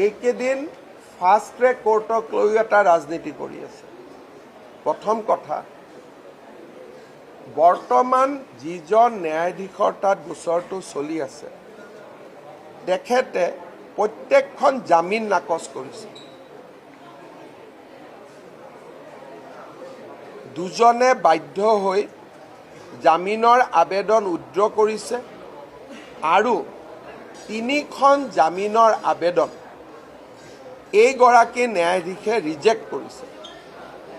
এইকেইদিন fast track কোৰ্টক লৈ এটা ৰাজনীতি কৰি আছে। প্ৰথম কথা, বৰ্তমান যিজন ন্যায়াধীশৰ তাত গোচৰটো চলি আছে, তেখেতে প্ৰত্যেকখন জামিন নাকচ কৰিছে। দুজনে বাধ্য হৈ জামিনৰ আবেদন উইথড্ৰ কৰিছে আৰু 3খন জামিনৰ আবেদন এইগৰাকী ন্যায়াধীশে ৰিজেক্ট কৰিছে।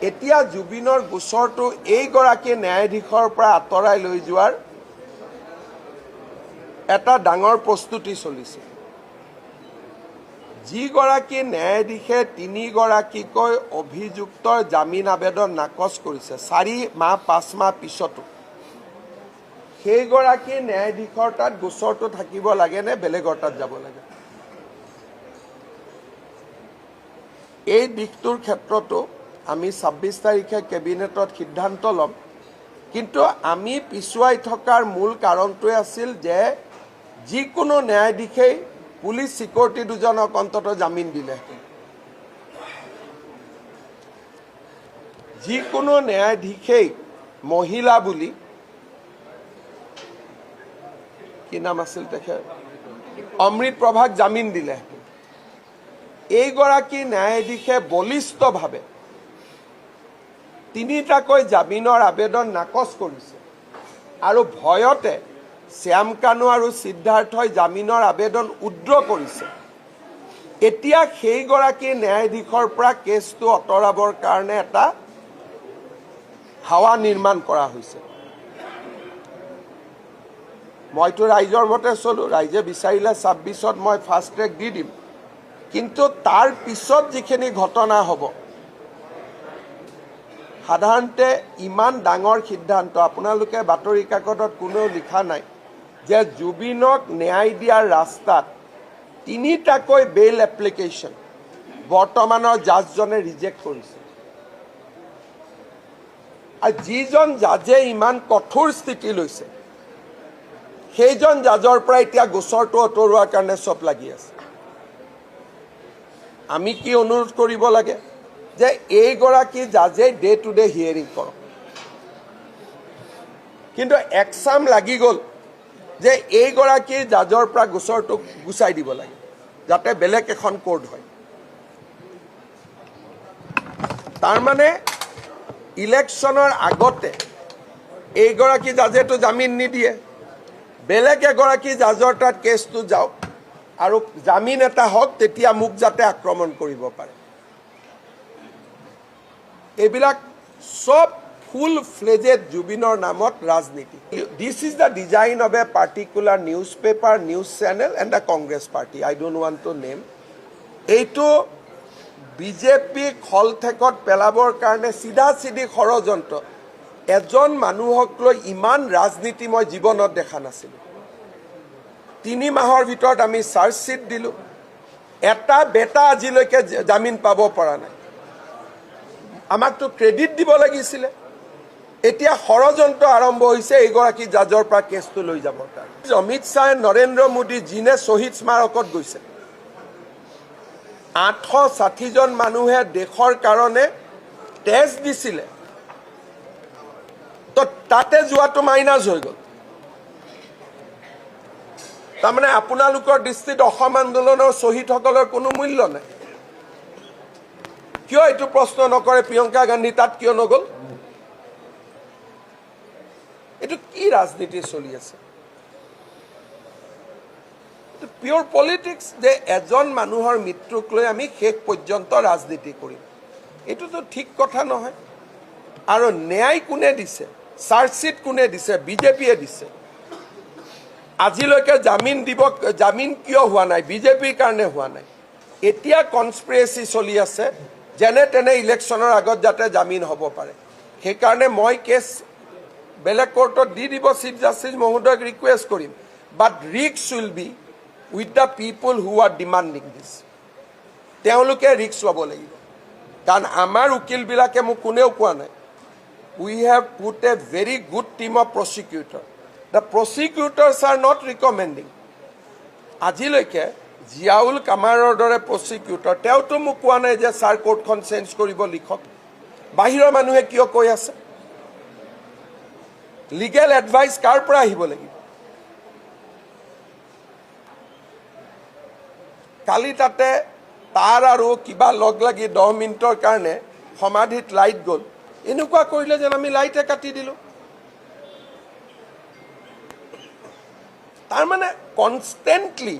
এতিয়া জুবিনৰ গোচৰটো এইগৰাকী ন্যায়াধীশৰ পৰা আঁতৰাই লৈ যোৱাৰ এটা ডাঙৰ প্ৰস্তুতি চলিছে। যিগৰাকী ন্যায়াধীশে 3গৰাকীকৈ অভিযুক্তৰ জামিন আবেদন নাকচ কৰিছে 4 মাহ 5 মাহ পিছতো, সেইগৰাকী ন্যায়াধীশৰ তাত গোচৰটো থাকিব লাগে নে বেলেগৰ তাত যাব লাগে? এই দিশটোৰ ক্ষেত্ৰতো আমি 26 তাৰিখে কেবিনেটত সিদ্ধান্ত ল'ম। কিন্তু আমি পিছুৱাই থকাৰ মূল কাৰণটোৱে আছিল যে যিকোনো ন্যায়াধীশেই পুলিচ সিকিউৰিটি দুজনক অন্ততঃ জামিন দিলে, যিকোনো ন্যায়াধীশেই মহিলা বুলি কি নাম আছিল তেখেত অমৃত প্ৰভাক জামিন দিলে। এইগৰাকী ন্যায়াধীশে বলিষ্ঠভাৱে 3টাকৈ জামিনৰ আবেদন নাকচ কৰিছে আৰু ভয়তে শ্যাম কানু আৰু সিদ্ধাৰ্থই জামিনৰ আবেদন উইথড্ৰ কৰিছে। এতিয়া সেইগৰাকী ন্যায়াধীশৰ পৰা কেছটো আঁতৰাবৰ কাৰণে এটা হাৱা নিৰ্মাণ কৰা হৈছে। মইতো ৰাইজৰ মতে চলো, ৰাইজে বিচাৰিলে 26ত মই ফাষ্ট ট্ৰেক দি দিম। কিন্তু তাৰ পিছত যিখিনি ঘটনা হ'ব, সাধাৰণতে ইমান ডাঙৰ সিদ্ধান্ত, আপোনালোকে বাতৰি কাকতত কোনেও লিখা নাই যে জুবিনক ন্যায় দিয়াৰ ৰাস্তাত 3টাকৈ বেইল এপ্লিকেশ্যন বৰ্তমানৰ জাজজনে ৰিজেক্ট কৰিছে। আৰু যিজন জাজে ইমান কঠোৰ স্থিতি লৈছে, সেইজন জাজৰ পৰা এতিয়া গোচৰটো আঁতৰোৱাৰ কাৰণে চব লাগি আছে। আমি কি অনুৰোধ কৰিব লাগে যে এইগৰাকী জাজে ডে টু ডে হিয়াৰিং কৰক। কিন্তু একচাম লাগি গ'ল যে এইগৰাকী জাজৰ পৰা গোচৰটো গুচাই দিব লাগে যাতে বেলেগ এখন কোৰ্ট হয়। তাৰমানে ইলেকশ্যনৰ আগতে এইগৰাকী জাজেতো জামিন নিদিয়ে, বেলেগ এগৰাকী জাজৰ তাত কেছটো যাওক আৰু জামিন এটা হওক, তেতিয়া মোক যাতে আক্ৰমণ কৰিব পাৰে। এইবিলাক সব ফুল ফ্লেজেড জুবিনৰ নামত ৰাজনীতি। This is the design of a particular news paper, news channel and the Congress party. I don't want to name. এইটো বিজেপিক হলঠেকত পেলাবৰ কাৰণে চিধা চিধি ষড়যন্ত্ৰ। এজন মানুহক লৈ ইমান ৰাজনীতি মই জীৱনত দেখা নাছিলোঁ। 3 মাহৰ ভিতৰত আমি চাৰ্জশ্বিট দিলোঁ, এটা বেটা আজিলৈকে জামিন পাব পৰা নাই। আমাকতো ক্ৰেডিট দিব লাগিছিলে। এতিয়া ষড়যন্ত্ৰ আৰম্ভ হৈছে এইগৰাকী জাজৰ পৰা কেছটো লৈ যাবৰ কাৰণে। অমিত শ্বাহে, নৰেন্দ্ৰ মোদী যিনে শ্বহীদ স্মাৰকত গৈছে, 860জন মানুহে দেশৰ কাৰণে তেজ দিছিলে, তো তাতে যোৱাটো মাইনাছ হৈ গ'ল। তাৰমানে আপোনালোকৰ দৃষ্টিত অসম আন্দোলনৰ শ্বহীদসকলৰ কোনো মূল্য নাই। কিয় এইটো প্ৰশ্ন নকৰে প্ৰিয়ংকা গান্ধী তাত কিয় নগ'ল? এইটো কি ৰাজনীতি চলি আছে? এইটো পিয়ৰ পলিটিক্স যে এজন মানুহৰ মৃত্যুক লৈ আমি শেষ পৰ্যন্ত ৰাজনীতি কৰিম। এইটোতো ঠিক কথা নহয়। আৰু ন্যায় কোনে দিছে? চাৰ্জশ্বিট কোনে দিছে? বিজেপিয়ে দিছে। আজিলৈকে জামিন কিয় হোৱা নাই? বিজেপিৰ কাৰণে হোৱা নাই। এতিয়া কনস্পিৰেচি চলি আছে যেনে তেনে ইলেকশ্যনৰ আগত যাতে জামিন হ'ব পাৰে। সেইকাৰণে মই কেছ বেলেগ কোৰ্টত দি দিব চিফ জাষ্টিছ মহোদয়ক ৰিকুৱেষ্ট কৰিম। But risks will be with the people who are demanding this. তেওঁলোকে ৰিক্স ল'ব লাগিব। কাৰণ আমাৰ উকিলবিলাকে মোক কোনেও কোৱা নাই we have put a very good team of prosecutor. The prosecutors are not recommending. আজিলৈকে জিয়াউল কামাৰৰ দৰে প্ৰচিকিউটৰ তেওঁতো মোক কোৱা নাই যে ছাৰ কোৰ্টখন চেঞ্জ কৰিব লিখক বাহিৰৰ মানুহে কিয় কৈ আছে লিগেল এডভাইচ কাৰ পৰা আহিব লাগিব কালি তাতে তাৰ আৰু কিবা লগ লাগি 10 মিনিটৰ কাৰণে সমাধিত লাইট গ'ল এনেকুৱা কৰিলে যেন আমি লাইটে কাটি দিলোঁ তাৰ মানে কনষ্টেণ্টলি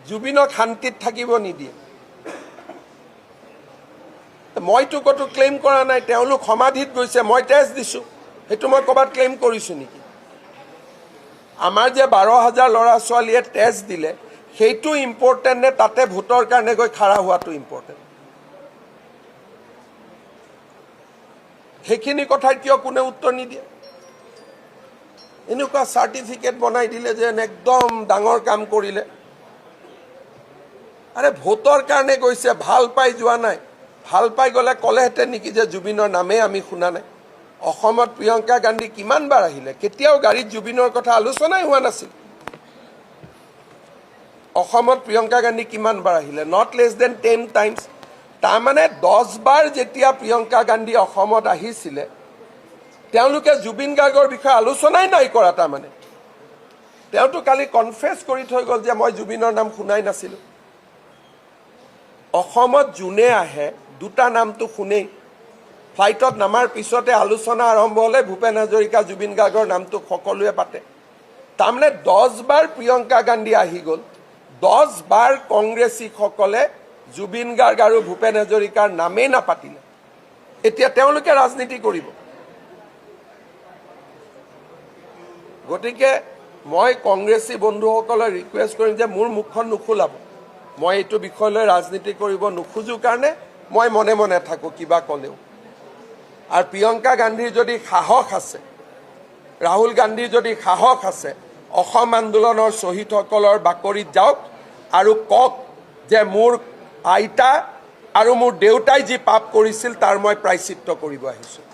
জুবিনক শান্তিত থাকিব নিদিয়ে মইতো কতো ক্লেইম কৰা নাই তেওঁলোক সমাধিত গৈছে মই টেষ্ট দিছোঁ সেইটো মই ক'ৰবাত ক্লেইম কৰিছোঁ নেকি আমাৰ যে 12,000 ল'ৰা ছোৱালীয়ে টেষ্ট দিলে সেইটো ইম্পৰ্টেণ্ট নে তাতে ভোটৰ কাৰণে গৈ খাৰা হোৱাটো ইম্পৰ্টেণ্ট সেইখিনি কথাত কিয় কোনে উত্তৰ নিদিয়ে এনেকুৱা চাৰ্টিফিকেট বনাই দিলে যে একদম ডাঙৰ কাম কৰিলে আৰে ভোটৰ কাৰণে গৈছে ভাল পাই যোৱা নাই ভাল পাই গ'লে ক'লেহেঁতেন নেকি যে জুবিনৰ নামেই আমি শুনা নাই অসমত প্ৰিয়ংকা গান্ধী কিমানবাৰ আহিলে কেতিয়াও গাড়ীত জুবিনৰ কথা আলোচনাই হোৱা নাছিল অসমত প্ৰিয়ংকা গান্ধী কিমানবাৰ আহিলে নট লেছ দেন 10 টাইমছ তাৰমানে 10 বাৰ যেতিয়া প্ৰিয়ংকা গান্ধী অসমত আহিছিলে তেওঁলোকে জুবিন গাৰ্গৰ বিষয়ে আলোচনাই নাই কৰা তাৰমানে তেওঁতো কালি কনফেছ কৰি থৈ গ'ল যে মই জুবিনৰ নাম শুনাই নাছিলোঁ অসমত যোনে আহে দুটা নামটো শুনেই ফ্লাইটত নামাৰ পিছতে আলোচনা আৰম্ভ হ'লে ভূপেন হাজৰিকা জুবিন গাৰ্গৰ নামটো সকলোৱে পাতে তাৰমানে 10 বাৰ প্ৰিয়ংকা গান্ধী আহি গ'ল 10 বাৰ কংগ্ৰেছীসকলে জুবিন গাৰ্গ আৰু ভূপেন হাজৰিকাৰ নামেই নাপাতিলে এতিয়া তেওঁলোকে ৰাজনীতি কৰিব গতিকে মই কংগ্ৰেছী বন্ধুসকলক ৰিকুৱেষ্ট কৰিম যে মোৰ মুখখন নুখুলাব মই এইটো বিষয় লৈ ৰাজনীতি কৰিব নোখোজো কাৰণে মই মনে মনে থাকো কিবা ক'লেও আৰু প্ৰিয়ংকা গান্ধীৰ যদি সাহস আছে ৰাহুল গান্ধীৰ যদি সাহস আছে অসম আন্দোলনৰ শ্বহীদসকলৰ বাকৰিত যাওক আৰু কওক যে মোৰ আইতা আৰু মোৰ দেউতাই যি পাপ কৰিছিল তাৰ মই প্ৰায়শ্চিত্ত কৰিব আহিছোঁ